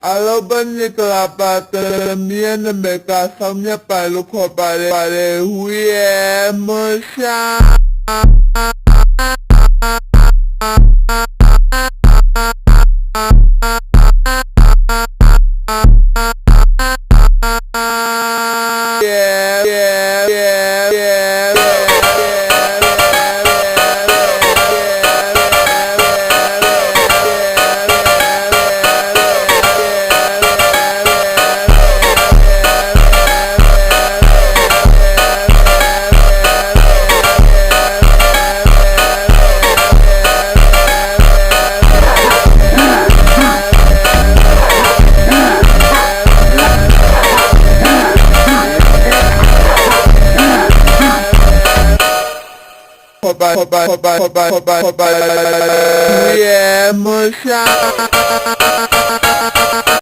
Alobaniklapata miana meka samnya palu ko pare huye musha Hoba, yeah, musha.